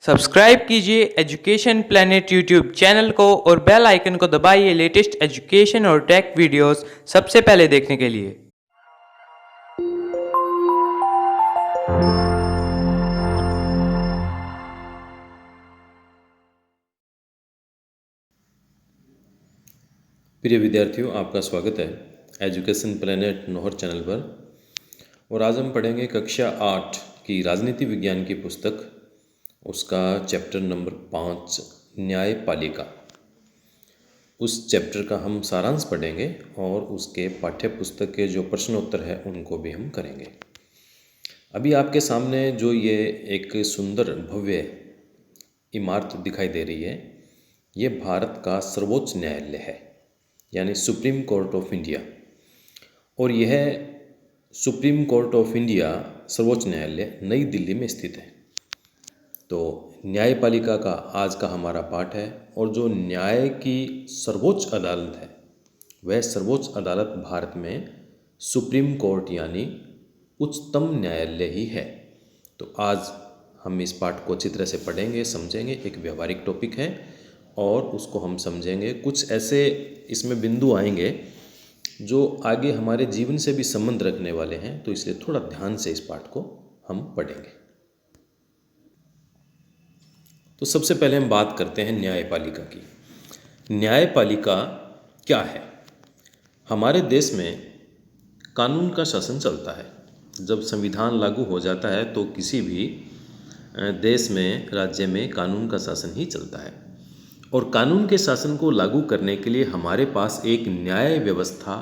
Subscribe कीजिए education planet YouTube channel को और बेल आइकन को दबाइए लेटेस्ट एजुकेशन और टेक वीडियोस सबसे पहले देखने के लिए। प्रिय विद्यार्थियों, आपका स्वागत है एजुकेशन प्लेनेट नौहर चैनल पर। और आज हम पढ़ेंगे कक्षा 8 की राजनीति विज्ञान की पुस्तक, उसका चैप्टर नंबर 5 न्यायपालिका। उस चैप्टर का हम सारांश पढ़ेंगे और उसके पाठ्य पुस्तक के जो प्रश्नोत्तर है उनको भी हम करेंगे। अभी आपके सामने जो ये एक सुंदर भव्य इमारत दिखाई दे रही है, ये भारत का सर्वोच्च न्यायालय है, यानी सुप्रीम कोर्ट ऑफ इंडिया। और यह सुप्रीम कोर्ट ऑफ इंडिया सर्वोच्च न्यायालय नई दिल्ली में स्थित है। तो न्यायपालिका का आज का हमारा पाठ है। और जो न्याय की सर्वोच्च अदालत है, वह सर्वोच्च अदालत भारत में सुप्रीम कोर्ट यानी उच्चतम न्यायालय ही है। तो आज हम इस पाठ को अच्छी तरह से पढ़ेंगे, समझेंगे। एक व्यवहारिक टॉपिक है और उसको हम समझेंगे। कुछ ऐसे इसमें बिंदु आएंगे जो आगे हमारे जीवन से भी संबंध रखने वाले हैं, तो इसलिए थोड़ा ध्यान से इस पाठ को हम पढ़ेंगे। तो सबसे पहले हम बात करते हैं न्यायपालिका की। न्यायपालिका क्या है? हमारे देश में कानून का शासन चलता है। जब संविधान लागू हो जाता है तो किसी भी देश में, राज्य में कानून का शासन ही चलता है। और कानून के शासन को लागू करने के लिए हमारे पास एक न्याय व्यवस्था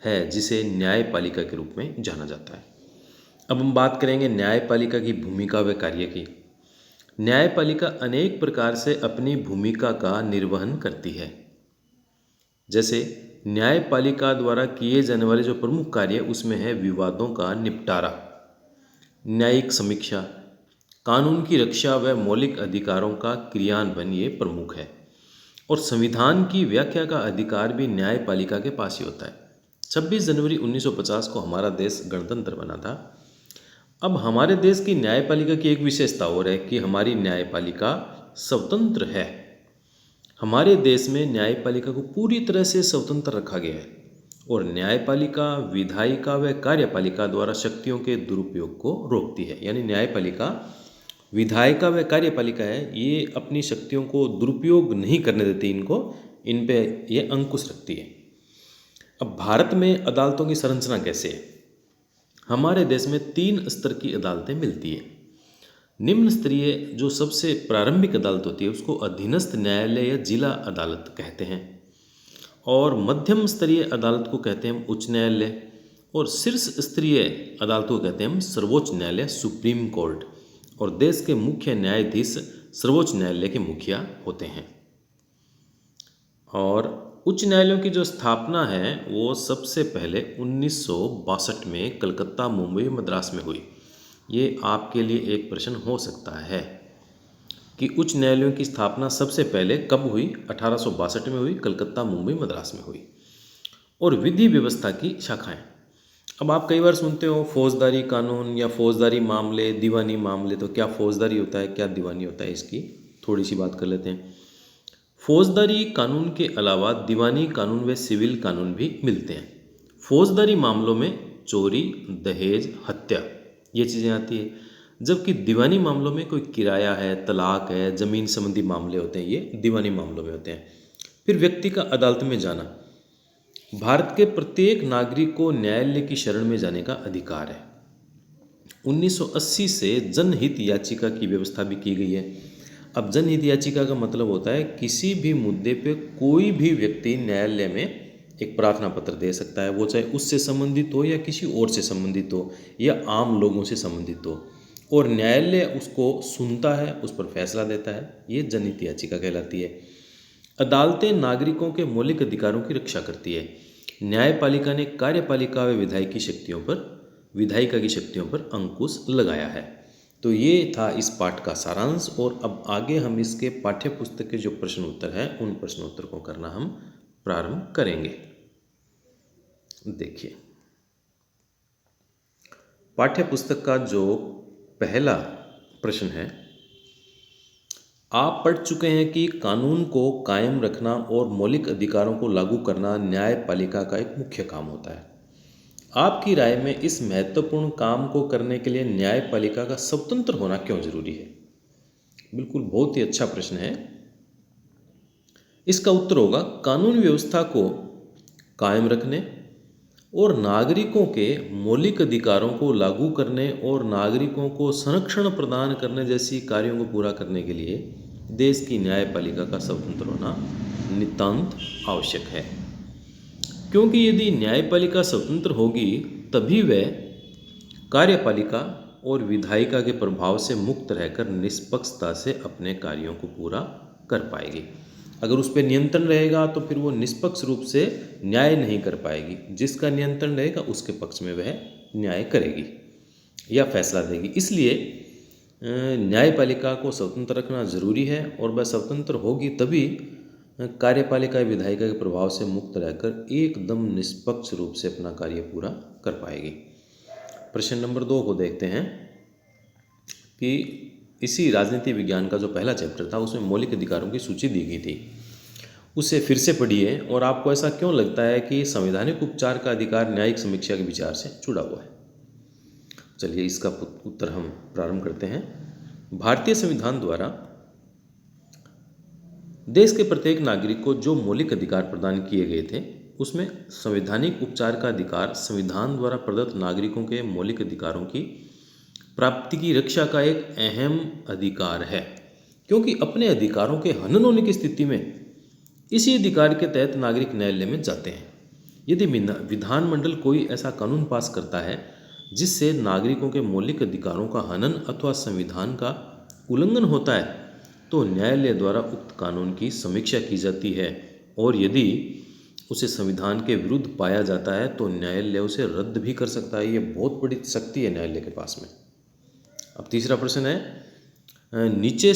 है, जिसे न्यायपालिका के रूप में जाना जाता है। अब हम बात करेंगे न्यायपालिका की भूमिका व कार्य की। न्यायपालिका अनेक प्रकार से अपनी भूमिका का निर्वहन करती है। जैसे न्यायपालिका द्वारा किए जाने वाले जो प्रमुख कार्य उसमें है विवादों का निपटारा, न्यायिक समीक्षा, कानून की रक्षा व मौलिक अधिकारों का क्रियान्वयन, ये प्रमुख है। और संविधान की व्याख्या का अधिकार भी न्यायपालिका के पास ही होता है। 26 जनवरी 1950 को हमारा देश गणतंत्र बना था। अब हमारे देश की न्यायपालिका की एक विशेषता और है कि हमारी न्यायपालिका स्वतंत्र है। हमारे देश में न्यायपालिका को पूरी तरह से स्वतंत्र रखा गया है। और न्यायपालिका विधायिका व कार्यपालिका द्वारा शक्तियों के दुरुपयोग को रोकती है। यानी न्यायपालिका विधायिका व कार्यपालिका है, ये अपनी शक्तियों को दुरुपयोग नहीं करने देती, इन पे ये अंकुश रखती है। अब भारत में अदालतों की संरचना कैसे है? हमारे देश में 3 स्तर की अदालतें मिलती है। निम्न स्तरीय जो सबसे प्रारंभिक अदालत होती है उसको अधीनस्थ न्यायालय या जिला अदालत कहते हैं। और मध्यम स्तरीय अदालत को कहते हैं हम उच्च न्यायालय। और शीर्ष स्तरीय अदालतों को कहते हैं हम सर्वोच्च न्यायालय, सुप्रीम कोर्ट। और देश के मुख्य न्यायाधीश सर्वोच्च न्यायालय के मुखिया होते हैं। और उच्च न्यायालयों की जो स्थापना है वो सबसे पहले 1962 में कलकत्ता, मुंबई, मद्रास में हुई। ये आपके लिए एक प्रश्न हो सकता है कि उच्च न्यायालयों की स्थापना सबसे पहले कब हुई? 1862 में हुई, कलकत्ता, मुंबई, मद्रास में हुई। और विधि व्यवस्था की शाखाएं। अब आप कई बार सुनते हो फौजदारी कानून या फौजदारी मामले, दीवानी मामले। तो क्या फौजदारी होता है, क्या दीवानी होता है, इसकी थोड़ी सी बात कर लेते हैं। फौजदारी कानून के अलावा दीवानी कानून व सिविल कानून भी मिलते हैं। फौजदारी मामलों में चोरी, दहेज, हत्या, ये चीज़ें आती है। जबकि दीवानी मामलों में कोई किराया है, तलाक है, ज़मीन संबंधी मामले होते हैं, ये दीवानी मामलों में होते हैं। फिर व्यक्ति का अदालत में जाना। भारत के प्रत्येक नागरिक को न्यायालय की शरण में जाने का अधिकार है। 1980 से जनहित याचिका की व्यवस्था भी की गई है। अब जनहित याचिका का मतलब होता है किसी भी मुद्दे पे कोई भी व्यक्ति न्यायालय में एक प्रार्थना पत्र दे सकता है, वो चाहे उससे संबंधित हो या किसी और से संबंधित हो या आम लोगों से संबंधित हो। और न्यायालय उसको सुनता है, उस पर फैसला देता है। ये जनहित याचिका कहलाती है। अदालतें नागरिकों के मौलिक अधिकारों की रक्षा करती है। न्यायपालिका ने कार्यपालिका व विधायिका की शक्तियों पर अंकुश लगाया है। तो ये था इस पाठ का सारांश। और अब आगे हम इसके पाठ्य पुस्तक के जो प्रश्न उत्तर हैं उन प्रश्न उत्तर को करना हम प्रारंभ करेंगे। देखिए, पाठ्य पुस्तक का जो पहला प्रश्न है आप पढ़ चुके हैं कि कानून को कायम रखना और मौलिक अधिकारों को लागू करना न्यायपालिका का एक मुख्य काम होता है। आपकी राय में इस महत्वपूर्ण काम को करने के लिए न्यायपालिका का स्वतंत्र होना क्यों जरूरी है? बिल्कुल, बहुत ही अच्छा प्रश्न है। इसका उत्तर होगा कानून व्यवस्था को कायम रखने और नागरिकों के मौलिक अधिकारों को लागू करने और नागरिकों को संरक्षण प्रदान करने जैसी कार्यों को पूरा करने के लिए देश की न्यायपालिका का स्वतंत्र होना नितांत आवश्यक है। क्योंकि यदि न्यायपालिका स्वतंत्र होगी तभी वह कार्यपालिका और विधायिका के प्रभाव से मुक्त रहकर निष्पक्षता से अपने कार्यों को पूरा कर पाएगी। अगर उस पर नियंत्रण रहेगा तो फिर वो निष्पक्ष रूप से न्याय नहीं कर पाएगी। जिसका नियंत्रण रहेगा उसके पक्ष में वह न्याय करेगी या फैसला देगी। इसलिए न्यायपालिका को स्वतंत्र रखना जरूरी है और वह स्वतंत्र होगी तभी कार्यपालिका विधायिका के प्रभाव से मुक्त रहकर एकदम निष्पक्ष रूप से अपना कार्य पूरा कर पाएगी। प्रश्न नंबर 2 को देखते हैं कि इसी राजनीति विज्ञान का जो पहला चैप्टर था उसमें मौलिक अधिकारों की सूची दी गई थी। उसे फिर से पढ़िए और आपको ऐसा क्यों लगता है कि संवैधानिक उपचार का अधिकार न्यायिक समीक्षा के विचार से जुड़ा हुआ है। चलिए इसका उत्तर हम प्रारंभ करते हैं। भारतीय संविधान द्वारा देश के प्रत्येक नागरिक को जो मौलिक अधिकार प्रदान किए गए थे उसमें संवैधानिक उपचार का अधिकार संविधान द्वारा प्रदत्त नागरिकों के मौलिक अधिकारों की प्राप्ति की रक्षा का एक अहम अधिकार है। क्योंकि अपने अधिकारों के हनन होने की स्थिति में इसी अधिकार के तहत नागरिक न्यायालय में जाते हैं। यदि विधानमंडल कोई ऐसा कानून पास करता है जिससे नागरिकों के मौलिक अधिकारों का हनन अथवा संविधान का उल्लंघन होता है तो न्यायालय द्वारा उक्त कानून की समीक्षा की जाती है और यदि उसे संविधान के विरुद्ध पाया जाता है तो न्यायालय उसे रद्द भी कर सकता है। ये बहुत बड़ी शक्ति है न्यायालय के पास में। अब तीसरा प्रश्न है, नीचे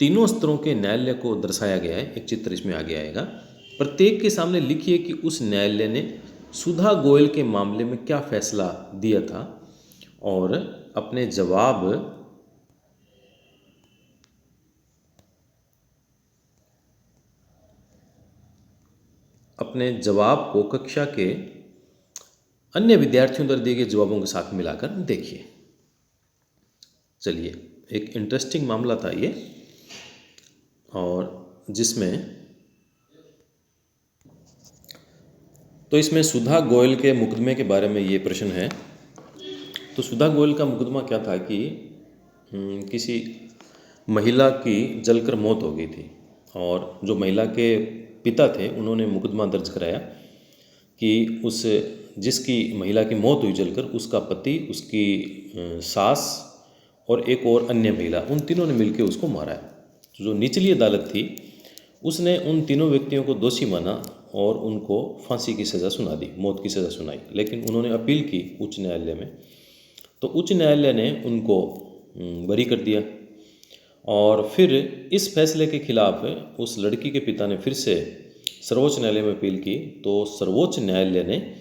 तीनों स्तरों के न्यायालय को दर्शाया गया है। एक चित्र इसमें आगे आएगा। प्रत्येक के सामने लिखिए कि उस न्यायालय ने सुधा गोयल के मामले में क्या फैसला दिया था और अपने जवाब को कक्षा के अन्य विद्यार्थियों द्वारा दिए गए जवाबों के साथ मिलाकर देखिए। चलिए, एक इंटरेस्टिंग मामला था ये और इसमें सुधा गोयल के मुकदमे के बारे में ये प्रश्न है। तो सुधा गोयल का मुकदमा क्या था कि किसी महिला की जलकर मौत हो गई थी और जो महिला के पिता थे उन्होंने मुकदमा दर्ज कराया कि जिसकी महिला की मौत हुई जलकर उसका पति, उसकी सास और एक और अन्य महिला, उन तीनों ने मिलकर उसको मारा है। तो जो निचली अदालत थी उसने उन तीनों व्यक्तियों को दोषी माना और उनको फांसी की सज़ा सुना दी, मौत की सज़ा सुनाई। लेकिन उन्होंने अपील की उच्च न्यायालय में, तो उच्च न्यायालय ने उनको बरी कर दिया। और फिर इस फैसले के खिलाफ उस लड़की के पिता ने फिर से सर्वोच्च न्यायालय में अपील की, तो सर्वोच्च न्यायालय ने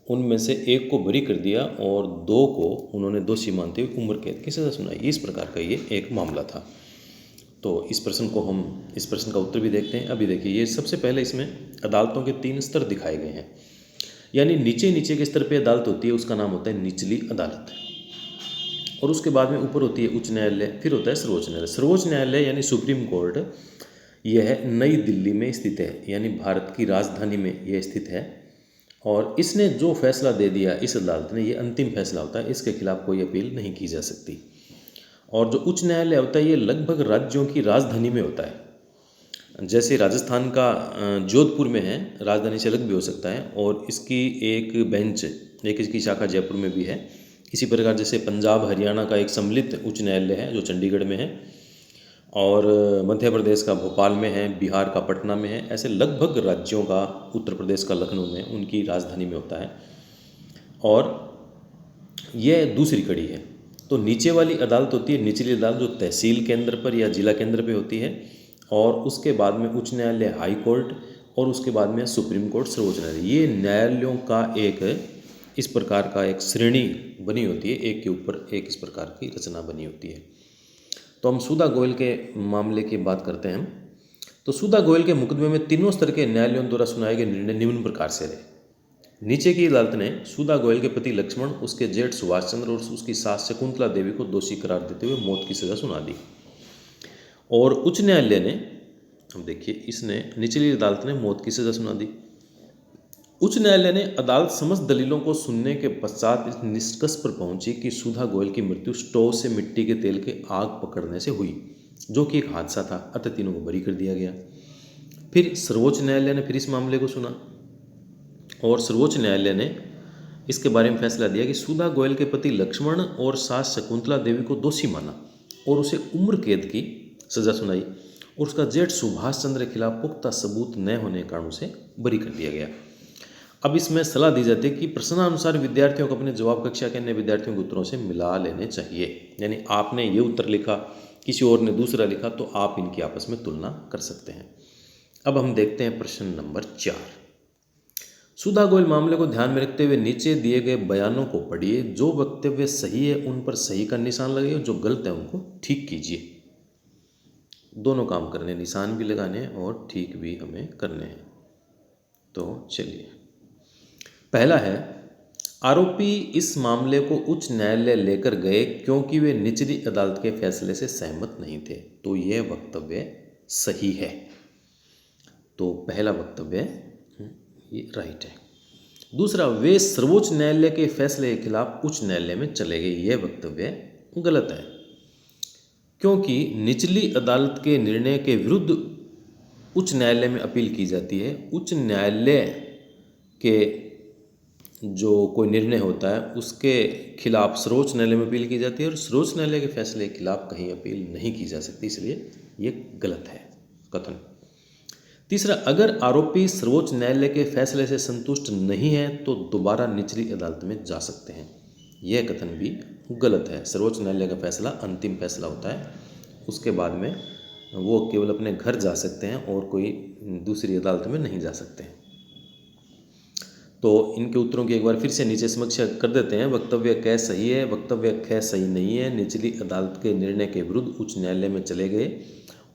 उनमें से एक को बरी कर दिया और 2 को उन्होंने दोषी मानते हुए उम्र कैद की सज़ा सुनाई। इस प्रकार का ये एक मामला था। तो इस प्रश्न का उत्तर भी देखते हैं। अभी देखिए, ये सबसे पहले इसमें अदालतों के 3 स्तर दिखाए गए हैं। यानी नीचे के स्तर पे अदालत होती है, उसका नाम होता है निचली अदालत, और उसके बाद में ऊपर होती है उच्च न्यायालय, फिर होता है सर्वोच्च न्यायालय। सर्वोच्च न्यायालय यानी सुप्रीम कोर्ट, यह नई दिल्ली में स्थित है, यानी भारत की राजधानी में यह स्थित है। और इसने जो फैसला दे दिया इस अदालत ने, ये अंतिम फैसला होता है, इसके खिलाफ कोई अपील नहीं की जा सकती। और जो उच्च न्यायालय होता है ये लगभग राज्यों की राजधानी में होता है। जैसे राजस्थान का जोधपुर में है, राजधानी से अलग भी हो सकता है, और इसकी इसकी शाखा जयपुर में भी है। इसी प्रकार जैसे पंजाब हरियाणा का एक सम्मिलित उच्च न्यायालय है जो चंडीगढ़ में है, और मध्य प्रदेश का भोपाल में है, बिहार का पटना में है। ऐसे लगभग राज्यों का, उत्तर प्रदेश का लखनऊ में, उनकी राजधानी में होता है। और यह दूसरी कड़ी है। तो नीचे वाली अदालत होती है निचली अदालत, जो तहसील केंद्र पर या जिला केंद्र पे होती है, और उसके बाद में उच्च न्यायालय, हाई कोर्ट, और उसके बाद में सुप्रीम कोर्ट, सर्वोच्च न्यायालय। ये न्यायालयों का एक इस प्रकार का एक श्रेणी बनी होती है, एक के ऊपर एक इस प्रकार की रचना बनी होती है। तो हम सुधा गोयल के मामले की बात करते हैं हम। तो सुधा गोयल के मुकदमे में तीनों स्तर के न्यायालयों द्वारा सुनाए गए निर्णय निम्न प्रकार से रहे। नीचे की अदालत ने सुधा गोयल के पति लक्ष्मण, उसके जेठ सुभाष चंद्र और उसकी सास शकुंतला देवी को दोषी करार देते हुए मौत की सजा सुना दी। और उच्च न्यायालय ने, अब देखिए, इसने निचली अदालत ने मौत की सजा सुना दी। उच्च न्यायालय ने अदालत समस्त दलीलों को सुनने के पश्चात इस निष्कर्ष पर पहुंची कि सुधा गोयल की मृत्यु स्टोव से मिट्टी के तेल के आग पकड़ने से हुई, जो कि एक हादसा था, अतः तीनों को बरी कर दिया गया। फिर सर्वोच्च न्यायालय ने फिर इस मामले को सुना और सर्वोच्च न्यायालय ने इसके बारे में फैसला दिया कि सुधा गोयल के पति लक्ष्मण और सास शकुंतला देवी को दोषी माना और उसे उम्र कैद की सजा सुनाई और उसका जेठ सुभाष चंद्र के खिलाफ पुख्ता सबूत न होने के कारण उसे बरी कर दिया गया। अब इसमें सलाह दी जाती है कि प्रश्नानुसार विद्यार्थियों को अपने जवाब कक्षा के अन्य विद्यार्थियों के उत्तरों से मिला लेने चाहिए। यानी आपने ये उत्तर लिखा, किसी और ने दूसरा लिखा, तो आप इनकी आपस में तुलना कर सकते हैं। अब हम देखते हैं प्रश्न नंबर 4। सुधा गोयल मामले को ध्यान में रखते हुए नीचे दिए गए बयानों को पढ़िए। जो वक्तव्य सही है उन पर सही का निशान लगाइए और जो गलत है उनको ठीक कीजिए। दोनों काम करने, निशान भी लगाने और ठीक भी हमें करने हैं। तो चलिए, पहला है, आरोपी इस मामले को उच्च न्यायालय लेकर गए क्योंकि वे निचली अदालत के फैसले से सहमत नहीं थे। तो यह वक्तव्य सही है। तो पहला वक्तव्य ये राइट है। दूसरा, वे सर्वोच्च न्यायालय के फैसले के खिलाफ उच्च न्यायालय में चले गए। यह वक्तव्य गलत है क्योंकि निचली अदालत के निर्णय के विरुद्ध उच्च न्यायालय में अपील की जाती है। उच्च न्यायालय के जो कोई निर्णय होता है उसके खिलाफ सर्वोच्च न्यायालय में अपील की जाती है और सर्वोच्च न्यायालय के फैसले के खिलाफ कहीं अपील नहीं की जा सकती, इसलिए ये गलत है कथन। तीसरा, अगर आरोपी सर्वोच्च न्यायालय के फैसले से संतुष्ट नहीं है तो दोबारा निचली अदालत में जा सकते हैं। यह कथन भी गलत है। सर्वोच्च न्यायालय का फैसला अंतिम फैसला होता है, उसके बाद में वो केवल अपने घर जा सकते हैं और कोई दूसरी अदालत में नहीं जा सकते हैं। तो इनके उत्तरों की एक बार फिर से नीचे समीक्षा कर देते हैं। वक्तव्य क सही है, वक्तव्य ख सही नहीं है, निचली अदालत के निर्णय के विरुद्ध उच्च न्यायालय में चले गए,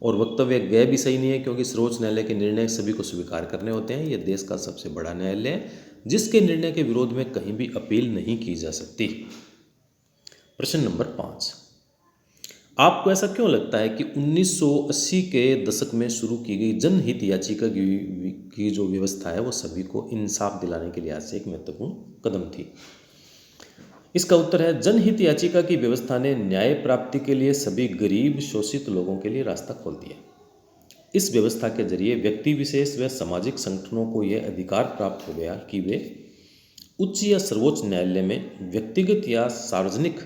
और वक्तव्य ग भी सही नहीं है क्योंकि सर्वोच्च न्यायालय के निर्णय सभी को स्वीकार करने होते हैं। यह देश का सबसे बड़ा न्यायालय है जिसके निर्णय के विरोध में कहीं भी अपील नहीं की जा सकती। प्रश्न नंबर 5, आपको ऐसा क्यों लगता है कि 1980 के दशक में शुरू की गई जनहित याचिका की जो व्यवस्था है वो सभी को इंसाफ दिलाने के लिहाज से एक महत्वपूर्ण कदम थी? इसका उत्तर है, जनहित याचिका की व्यवस्था ने न्याय प्राप्ति के लिए सभी गरीब शोषित लोगों के लिए रास्ता खोल दिया। इस व्यवस्था के जरिए व्यक्ति विशेष व सामाजिक संगठनों को यह अधिकार प्राप्त हो गया कि वे उच्च या सर्वोच्च न्यायालय में व्यक्तिगत या सार्वजनिक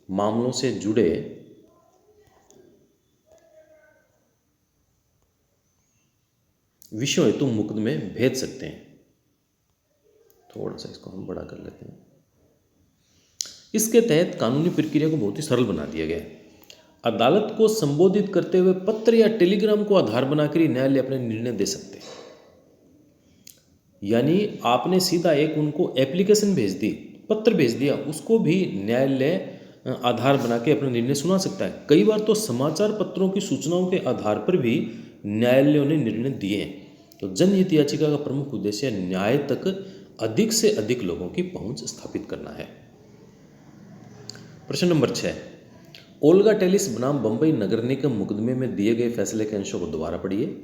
मामलों से जुड़े विषयों हेतु मुकदमे भेज सकते हैं। थोड़ा सा इसको हम बड़ा कर लेते हैं। इसके तहत कानूनी प्रक्रिया को बहुत ही सरल बना दिया गया है। अदालत को संबोधित करते हुए पत्र या टेलीग्राम को आधार बनाकर ही न्यायालय अपने निर्णय दे सकते हैं। यानी आपने सीधा एक उनको एप्लीकेशन भेज दी, पत्र भेज दिया, उसको भी न्यायालय आधार बना के अपना निर्णय सुना सकता है। कई बार तो समाचार पत्रों की सूचनाओं के आधार पर भी न्यायालयों ने निर्णय दिए हैं। तो जनहित याचिका का प्रमुख उद्देश्य न्याय तक अधिक से अधिक लोगों की पहुंच स्थापित करना है। प्रश्न नंबर 6, ओल्गा टेलिस बनाम बंबई नगर निगम मुकदमे में दिए गए फैसले के अंशों को दोबारा पढ़िए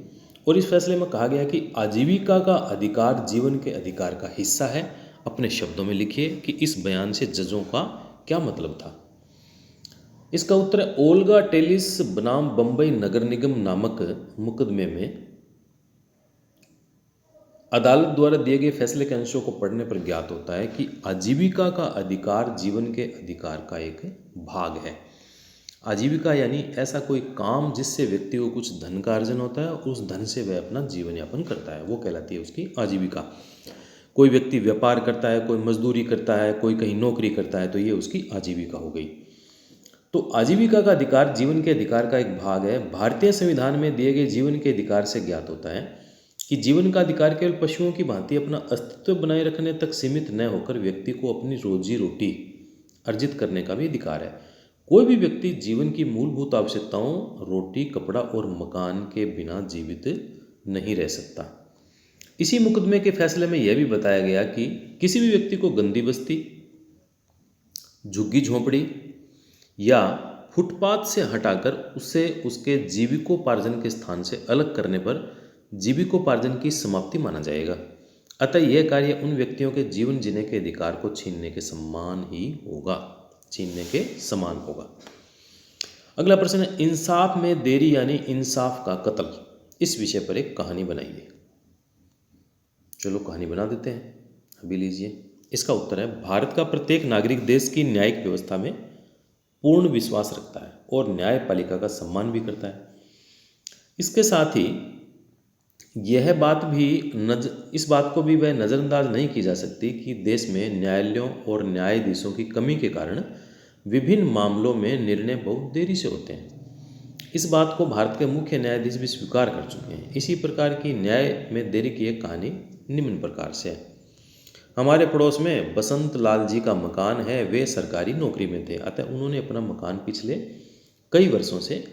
और इस फैसले में कहा गया कि आजीविका का अधिकार जीवन के अधिकार का हिस्सा है। अपने शब्दों में लिखिए कि इस बयान से जजों का क्या मतलब था। इसका उत्तर है, ओल्गा टेलिस बनाम बंबई नगर निगम नामक मुकदमे में अदालत द्वारा दिए गए फैसले के अंशों को पढ़ने पर ज्ञात होता है कि आजीविका का अधिकार जीवन के अधिकार का एक भाग है। आजीविका यानी ऐसा कोई काम जिससे व्यक्ति को कुछ धन का अर्जन होता है और उस धन से वह अपना जीवन यापन करता है, वो कहलाती है उसकी आजीविका। कोई व्यक्ति व्यापार करता है, कोई मजदूरी करता है, कोई कहीं नौकरी करता है, तो ये उसकी आजीविका हो गई। तो आजीविका का अधिकार जीवन के अधिकार का एक भाग है। भारतीय संविधान में दिए गए जीवन के अधिकार से ज्ञात होता है कि जीवन का अधिकार केवल पशुओं की भांति अपना अस्तित्व बनाए रखने तक सीमित न होकर व्यक्ति को अपनी रोजी रोटी अर्जित करने का भी अधिकार है। कोई भी व्यक्ति जीवन की मूलभूत आवश्यकताओं रोटी, कपड़ा और मकान के बिना जीवित नहीं रह सकता। इसी मुकदमे के फैसले में यह भी बताया गया कि किसी भी व्यक्ति को गंदी बस्ती, झुग्गी झोंपड़ी या फुटपाथ से हटाकर उसे उसके जीविकोपार्जन के स्थान से अलग करने पर जीविकोपार्जन की समाप्ति माना जाएगा। अतः यह कार्य उन व्यक्तियों के जीवन जीने के अधिकार को छीनने के समान ही होगा, छीनने के समान होगा। अगला प्रश्न है, इंसाफ में देरी यानी इंसाफ का कत्ल, इस विषय पर एक कहानी बनाइए। चलो कहानी बना देते हैं, अभी लीजिए। इसका उत्तर है, भारत का प्रत्येक नागरिक देश की न्यायिक व्यवस्था में पूर्ण विश्वास रखता है और न्यायपालिका का सम्मान भी करता है। इसके साथ ही इस बात को भी वह नज़रअंदाज नहीं की जा सकती कि देश में न्यायालयों और न्यायाधीशों की कमी के कारण विभिन्न मामलों में निर्णय बहुत देरी से होते हैं। इस बात को भारत के मुख्य न्यायाधीश भी स्वीकार कर चुके हैं। इसी प्रकार की न्याय में देरी की एक कहानी निम्न प्रकार से है। हमारे पड़ोस में बसंत लाल जी का मकान है। वे सरकारी नौकरी में थे, अतः उन्होंने अपना मकान पिछले कई वर्षों से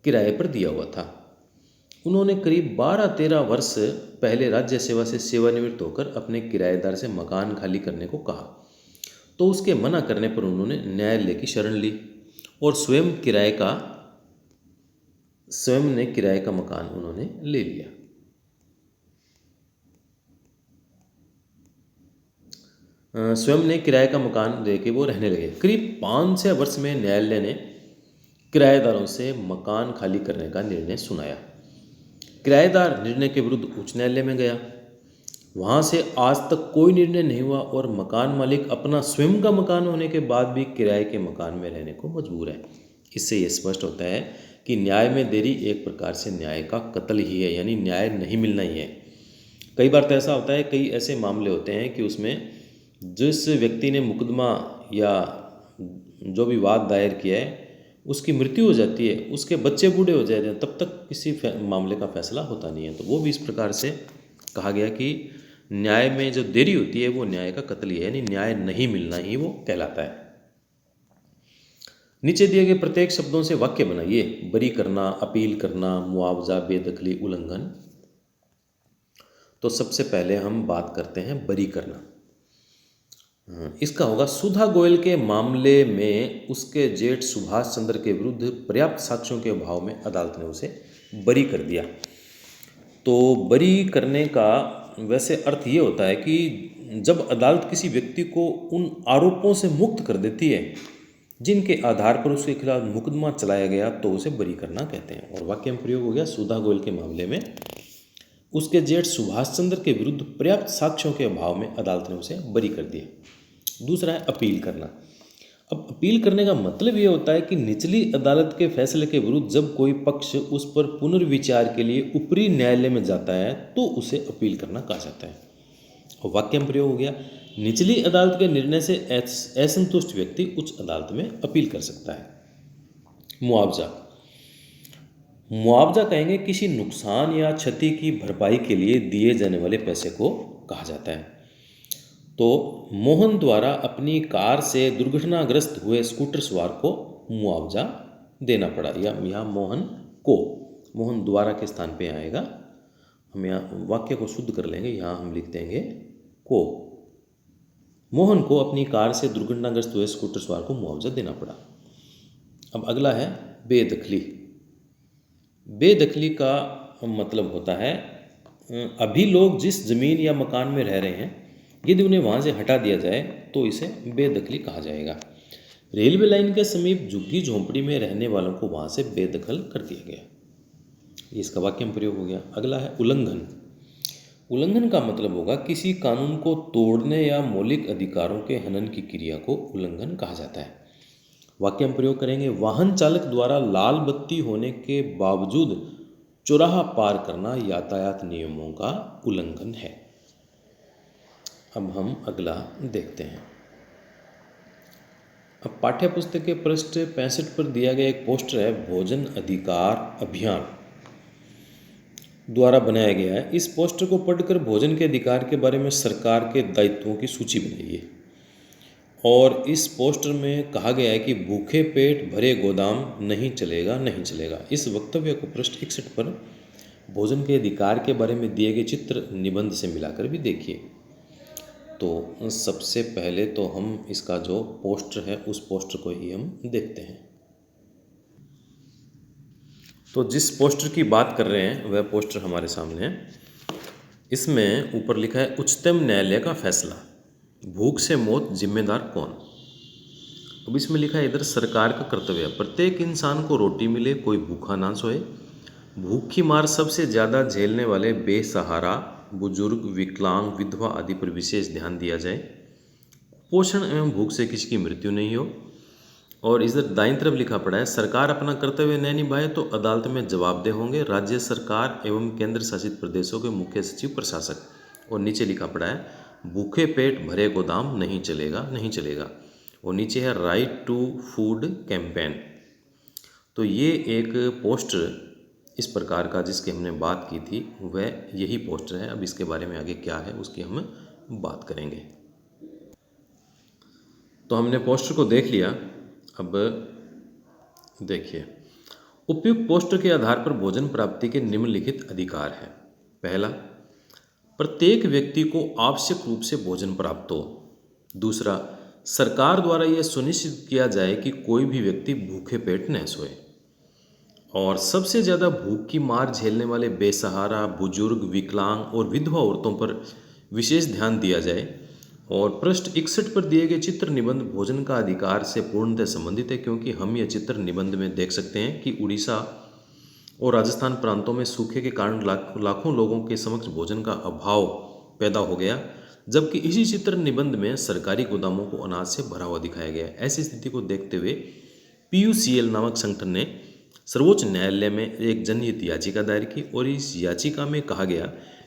किराए पर दिया हुआ था। उन्होंने करीब 12-13 वर्ष पहले राज्य सेवा से सेवानिवृत्त होकर अपने किराएदार से मकान खाली करने को कहा, तो उसके मना करने पर उन्होंने न्यायालय की शरण ली और स्वयं ने किराए का मकान उन्होंने ले लिया। स्वयं ने किराए का मकान लेके वो रहने लगे। करीब 5-6 वर्ष में न्यायालय ने किराएदारों से मकान खाली करने का निर्णय सुनाया। किराएदार निर्णय के विरुद्ध उच्च न्यायालय में गया। वहाँ से आज तक कोई निर्णय नहीं हुआ और मकान मालिक अपना स्वयं का मकान होने के बाद भी किराए के मकान में रहने को मजबूर है। इससे ये स्पष्ट होता है कि न्याय में देरी एक प्रकार से न्याय का कत्ल ही है, यानी न्याय नहीं मिलना ही है। कई बार तो ऐसा होता है, कई ऐसे मामले होते हैं कि उसमें जिस व्यक्ति ने मुकदमा या जो भी वाद दायर किया है उसकी मृत्यु हो जाती है, उसके बच्चे बूढ़े हो जाते हैं, तब तक किसी मामले का फैसला होता नहीं है। तो वो भी इस प्रकार से कहा गया कि न्याय में जो देरी होती है वो न्याय का कत्ल ही है, यानी न्याय नहीं मिलना ही वो कहलाता है। नीचे दिए गए प्रत्येक शब्दों से वाक्य बनाइए। बरी करना, अपील करना, मुआवजा, बेदखली, उल्लंघन। तो सबसे पहले हम बात करते हैं बरी करना। इसका होगा, सुधा गोयल के मामले में उसके जेठ सुभाष चंद्र के विरुद्ध पर्याप्त साक्ष्यों के अभाव में अदालत ने उसे बरी कर दिया। तो बरी करने का वैसे अर्थ ये होता है कि जब अदालत किसी व्यक्ति को उन आरोपों से मुक्त कर देती है जिनके आधार पर उसके खिलाफ मुकदमा चलाया गया, तो उसे बरी करना कहते हैं। और वाक्य में प्रयोग हो गया, सुधा गोयल के मामले में उसके जेठ सुभाष चंद्र के विरुद्ध पर्याप्त साक्ष्यों के अभाव में अदालत ने उसे बरी कर दिया। दूसरा है अपील करना। अब अपील करने का मतलब ये होता है कि निचली अदालत के फैसले के विरुद्ध जब कोई पक्ष उस पर पुनर्विचार के लिए ऊपरी न्यायालय में जाता है तो उसे अपील करना कहा जाता है। और वाक्य में प्रयोग हो गया, निचली अदालत के निर्णय से असंतुष्ट व्यक्ति उच्च अदालत में अपील कर सकता है। मुआवजा। मुआवजा कहेंगे किसी नुकसान या क्षति की भरपाई के लिए दिए जाने वाले पैसे को कहा जाता है। तो मोहन द्वारा अपनी कार से दुर्घटनाग्रस्त हुए स्कूटर सवार को मुआवजा देना पड़ा, या यहाँ मोहन द्वारा के स्थान पे आएगा। हम यहाँ वाक्य को शुद्ध कर लेंगे, यहाँ हम लिख देंगे को। मोहन को अपनी कार से दुर्घटनाग्रस्त हुए स्कूटर सवार को मुआवजा देना पड़ा। अब अगला है बेदखली। बेदखली का मतलब होता है अभी लोग जिस जमीन या मकान में रह रहे हैं यदि उन्हें वहाँ से हटा दिया जाए तो इसे बेदखली कहा जाएगा। रेलवे लाइन के समीप झुग्गी झोंपड़ी में रहने वालों को वहाँ से बेदखल कर दिया गया, इसका वाक्य में प्रयोग हो गया। अगला है उल्लंघन। उल्लंघन का मतलब होगा किसी कानून को तोड़ने या मौलिक अधिकारों के हनन की क्रिया को उल्लंघन कहा जाता है। वाक्य में प्रयोग करेंगे, वाहन चालक द्वारा लाल बत्ती होने के बावजूद चौराहा पार करना यातायात नियमों का उल्लंघन है। अब हम अगला देखते हैं। अब पाठ्य पुस्तक के पृष्ठ 65 पर दिया गया एक पोस्टर है, भोजन अधिकार अभियान द्वारा बनाया गया है। इस पोस्टर को पढ़कर भोजन के अधिकार के बारे में सरकार के दायित्वों की सूची बनाइए और इस पोस्टर में कहा गया है कि भूखे पेट भरे गोदाम नहीं चलेगा, नहीं चलेगा। इस वक्तव्य को पृष्ठ 61 पर भोजन के अधिकार के बारे में दिए गए चित्र निबंध से मिलाकर भी देखिए। तो सबसे पहले तो हम इसका जो पोस्टर है उस पोस्टर को ही हम देखते हैं। तो जिस पोस्टर की बात कर रहे हैं वह पोस्टर हमारे सामने है। इसमें ऊपर लिखा है उच्चतम न्यायालय का फैसला, भूख से मौत जिम्मेदार कौन। अब इसमें लिखा है इधर सरकार का कर्तव्य, प्रत्येक इंसान को रोटी मिले, कोई भूखा ना सोए। भूख की मार सबसे ज़्यादा झेलने वाले बेसहारा, बुजुर्ग, विकलांग, विधवा आदि पर विशेष ध्यान दिया जाए। पोषण एवं भूख से किसी की मृत्यु नहीं हो। और इधर दाईं तरफ लिखा पड़ा है सरकार अपना कर्तव्य न निभाए तो अदालत में जवाबदेह होंगे राज्य सरकार एवं केंद्र शासित प्रदेशों के मुख्य सचिव, प्रशासक। और नीचे लिखा पड़ा है भूखे पेट भरे गोदाम नहीं चलेगा, नहीं चलेगा। और नीचे है राइट टू फूड कैंपेन। तो ये एक पोस्टर इस प्रकार का जिसकी हमने बात की थी वह यही पोस्टर है। अब इसके बारे में आगे क्या है उसकी हम बात करेंगे। तो हमने पोस्टर को देख लिया। अब देखिए, उपयुक्त पोस्टर के आधार पर भोजन प्राप्ति के निम्नलिखित अधिकार हैं। पहला, प्रत्येक व्यक्ति को आवश्यक रूप से भोजन प्राप्त हो। दूसरा, सरकार द्वारा यह सुनिश्चित किया जाए कि कोई भी व्यक्ति भूखे पेट न सोए। और सबसे ज़्यादा भूख की मार झेलने वाले बेसहारा, बुजुर्ग, विकलांग और विधवा औरतों पर विशेष ध्यान दिया जाए। और पृष्ठ 61 पर दिए गए चित्र निबंध भोजन का अधिकार से पूर्णतः संबंधित है, क्योंकि हम यह चित्र निबंध में देख सकते हैं कि उड़ीसा और राजस्थान प्रांतों में सूखे के कारण लाखों लोगों के समक्ष भोजन का अभाव पैदा हो गया, जबकि इसी चित्र निबंध में सरकारी गोदामों को अनाज से भरा हुआ दिखाया गया है। ऐसी स्थिति को देखते हुए PUCL नामक संगठन ने सर्वोच्च न्यायालय में एक जनहित याचिका दायर की और इस याचिका में कहा गया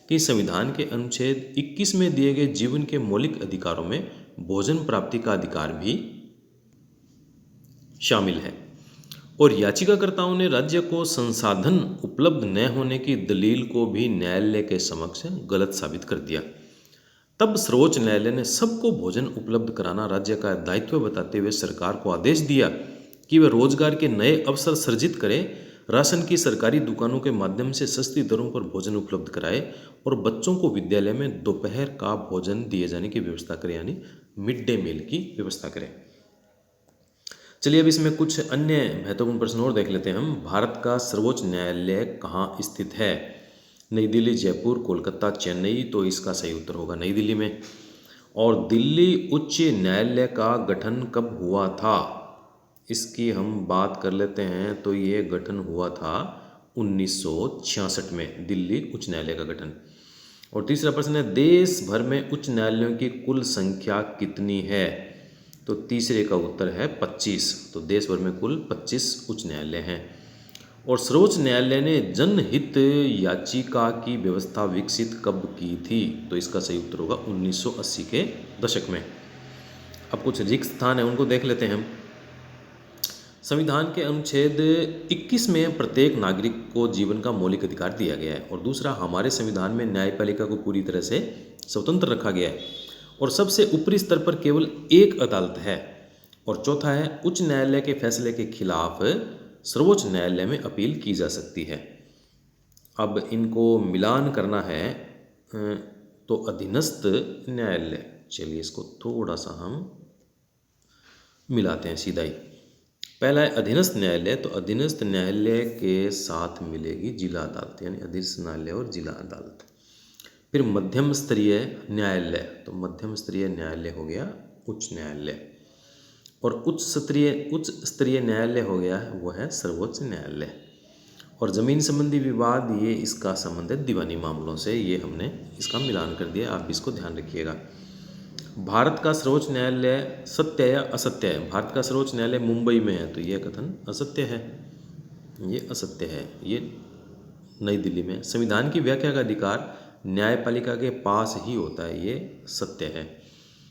कि संविधान के अनुच्छेद 21 में दिए गए जीवन के मौलिक अधिकारों में भोजन प्राप्ति का अधिकार भी शामिल है। और याचिकाकर्ताओं ने राज्य को संसाधन उपलब्ध न होने की दलील को भी न्यायालय के समक्ष गलत साबित कर दिया। तब सर्वोच्च न्यायालय ने सबको भोजन उपलब्ध कराना राज्य का दायित्व बताते हुए सरकार को आदेश दिया कि वह रोजगार के नए अवसर सृजित करे, राशन की सरकारी दुकानों के माध्यम से सस्ती दरों पर भोजन उपलब्ध कराए और बच्चों को विद्यालय में दोपहर का भोजन दिए जाने की व्यवस्था करे, यानी मिड डे मील की व्यवस्था करें। चलिए अब इसमें कुछ अन्य महत्वपूर्ण प्रश्न और देख लेते हैं हम। भारत का सर्वोच्च न्यायालय कहाँ स्थित है? नई दिल्ली, जयपुर, कोलकाता, चेन्नई। तो इसका सही उत्तर होगा नई दिल्ली में। और दिल्ली उच्च न्यायालय का गठन कब हुआ था? इसकी हम बात कर लेते हैं। तो ये गठन हुआ था 1966 में, दिल्ली उच्च न्यायालय का गठन। और तीसरा प्रश्न है देश भर में उच्च न्यायालयों की कुल संख्या कितनी है? तो तीसरे का उत्तर है 25। तो देश भर में कुल 25 उच्च न्यायालय हैं। और सर्वोच्च न्यायालय ने जनहित याचिका की व्यवस्था विकसित कब की थी? तो इसका सही उत्तर होगा 1980 के दशक में। अब कुछ रिक्त स्थान है उनको देख लेते हैं हम। संविधान के अनुच्छेद 21 में प्रत्येक नागरिक को जीवन का मौलिक अधिकार दिया गया है। और दूसरा, हमारे संविधान में न्यायपालिका को पूरी तरह से स्वतंत्र रखा गया है और सबसे ऊपरी स्तर पर केवल एक अदालत है। और चौथा है उच्च न्यायालय के फैसले के खिलाफ सर्वोच्च न्यायालय में अपील की जा सकती है। अब इनको मिलान करना है तो अधीनस्थ न्यायालय। चलिए इसको थोड़ा सा हम मिलाते हैं सीधा ही। पहला है अधीनस्थ न्यायालय। तो अधीनस्थ न्यायालय के साथ मिलेगी जिला अदालत, यानी अधीनस्थ न्यायालय और जिला अदालत। फिर मध्यम स्तरीय न्यायालय। तो मध्यम स्तरीय न्यायालय हो गया उच्च न्यायालय। और उच्च स्तरीय न्यायालय हो गया है वो है सर्वोच्च न्यायालय। और ज़मीन संबंधी विवाद, ये इसका संबंध है दीवानी मामलों से। ये हमने इसका मिलान कर दिया, आप भी इसको ध्यान रखिएगा। भारत का सर्वोच्च न्यायालय सत्य या असत्य है? भारत का सर्वोच्च न्यायालय मुंबई में है, तो यह कथन असत्य है, ये असत्य है। ये नई दिल्ली में। संविधान की व्याख्या का अधिकार न्यायपालिका के पास ही होता है, ये सत्य है।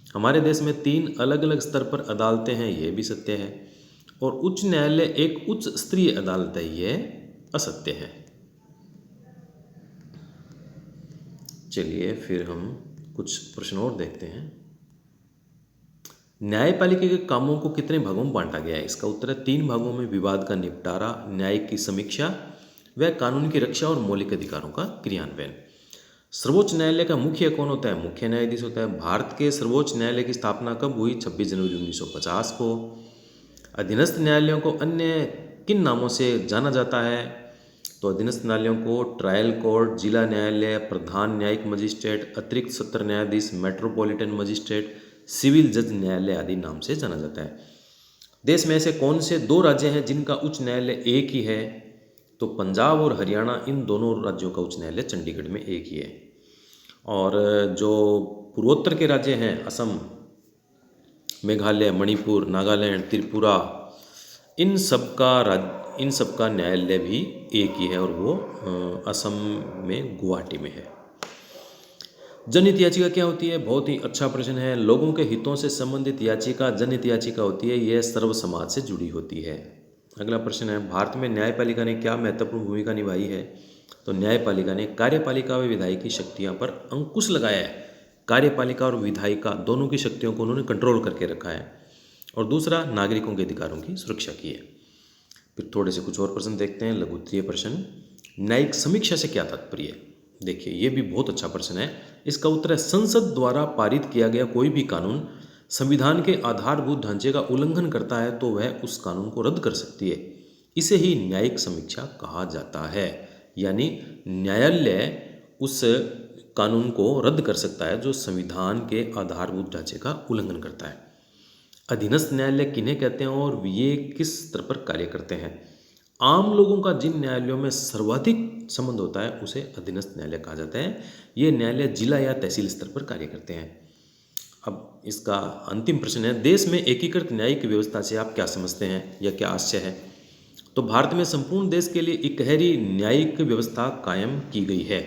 हमारे देश में 3 अलग अलग स्तर पर अदालतें हैं, ये भी सत्य है। और उच्च न्यायालय एक उच्च स्तरीय अदालत है, ये असत्य है। चलिए फिर हम कुछ प्रश्न और देखते हैं। न्यायपालिका के कामों को कितने भागों में बांटा गया है? इसका उत्तर है 3 भागों में। विवाद का निपटारा, न्यायिक की समीक्षा व कानून की रक्षा और मौलिक अधिकारों का क्रियान्वयन। सर्वोच्च न्यायालय का मुख्य कौन होता है? मुख्य न्यायाधीश होता है। भारत के सर्वोच्च न्यायालय की स्थापना कब हुई? 26 जनवरी 1950 को। अधीनस्थ न्यायालयों को अन्य किन नामों से जाना जाता है? तो अधीनस्थ न्यायालयों को ट्रायल कोर्ट, जिला न्यायालय, प्रधान न्यायिक मजिस्ट्रेट, अतिरिक्त सत्र न्यायाधीश, मेट्रोपॉलिटन मजिस्ट्रेट, सिविल जज न्यायालय आदि नाम से जाना जाता है। देश में ऐसे कौन से 2 राज्य हैं जिनका उच्च न्यायालय एक ही है? तो पंजाब और हरियाणा, इन दोनों राज्यों का उच्च न्यायालय चंडीगढ़ में एक ही है। और जो पूर्वोत्तर के राज्य हैं, असम, मेघालय, मणिपुर, नागालैंड, त्रिपुरा, इन सब का न्यायालय भी एक ही है और वो असम में गुवाहाटी में है। जनहित याचिका क्या होती है? बहुत ही अच्छा प्रश्न है। लोगों के हितों से संबंधित याचिका जनहित याचिका होती है। यह सर्व समाज से जुड़ी होती है। अगला प्रश्न है, भारत में न्यायपालिका ने क्या महत्वपूर्ण भूमिका निभाई है? तो न्यायपालिका ने कार्यपालिका व विधायिका की शक्तियों पर अंकुश लगाया है। कार्यपालिका और विधायिका दोनों की शक्तियों को उन्होंने कंट्रोल करके रखा है। और दूसरा, नागरिकों के अधिकारों की सुरक्षा की है। फिर थोड़े से कुछ और प्रश्न देखते हैं। लघु उत्तरीय प्रश्न, न्यायिक समीक्षा से क्या तात्पर्य है? देखिए, ये भी बहुत अच्छा प्रश्न है। इसका उत्तर है, संसद द्वारा पारित किया गया कोई भी कानून संविधान के आधारभूत ढांचे का उल्लंघन करता है तो वह उस कानून को रद्द कर सकती है। इसे ही न्यायिक समीक्षा कहा जाता है। यानी न्यायालय उस कानून को रद्द कर सकता है जो संविधान के आधारभूत ढांचे का उल्लंघन करता है। अधीनस्थ न्यायालय किन्हें कहते हैं और ये किस स्तर पर कार्य करते हैं? आम लोगों का जिन न्यायालयों में सर्वाधिक संबंध होता है उसे अधीनस्थ न्यायालय कहा जाता है। ये न्यायालय जिला या तहसील स्तर पर कार्य करते हैं। अब इसका अंतिम प्रश्न है, देश में एकीकृत न्यायिक व्यवस्था से आप क्या समझते हैं या क्या आशय है? तो भारत में संपूर्ण देश के लिए इकहरी न्यायिक व्यवस्था कायम की गई है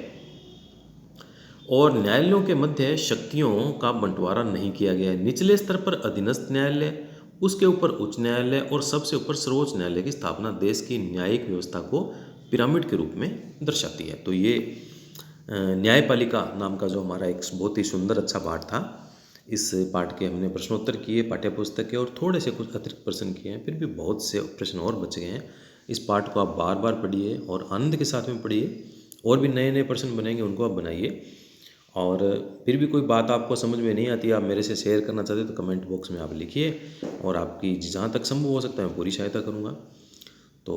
और न्यायालयों के मध्य शक्तियों का बंटवारा नहीं किया गया है। निचले स्तर पर अधीनस्थ न्यायालय, उसके ऊपर उच्च न्यायालय और सबसे ऊपर सर्वोच्च न्यायालय की स्थापना देश की न्यायिक व्यवस्था को पिरामिड के रूप में दर्शाती है। तो ये न्यायपालिका नाम का जो हमारा एक बहुत ही सुंदर अच्छा पाठ था, इस पाठ के हमने प्रश्नोत्तर किए पाठ्य पुस्तक के और थोड़े से कुछ अतिरिक्त प्रश्न किए हैं। फिर भी बहुत से प्रश्न और बच गए हैं। इस पाठ को आप बार बार पढ़िए और आनंद के साथ में पढ़िए। और भी नए नए प्रश्न बनेंगे, उनको आप बनाइए। और फिर भी कोई बात आपको समझ में नहीं आती, आप मेरे से शेयर करना चाहते हो तो कमेंट बॉक्स में आप लिखिए और आपकी जहाँ तक संभव हो सकता है मैं पूरी सहायता करूँगा। तो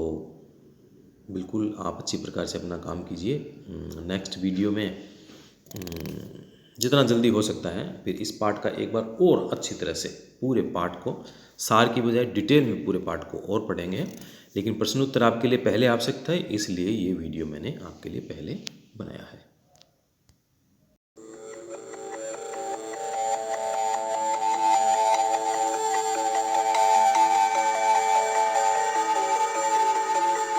बिल्कुल आप अच्छी प्रकार से अपना काम कीजिए। नेक्स्ट वीडियो में जितना जल्दी हो सकता है फिर इस पाठ का एक बार और अच्छी तरह से पूरे पाठ को, सार की बजाय डिटेल में पूरे पाठ को और पढ़ेंगे। लेकिन प्रश्नोत्तर आपके लिए पहले आवश्यक था, इसलिए ये वीडियो मैंने आपके लिए पहले बनाया है।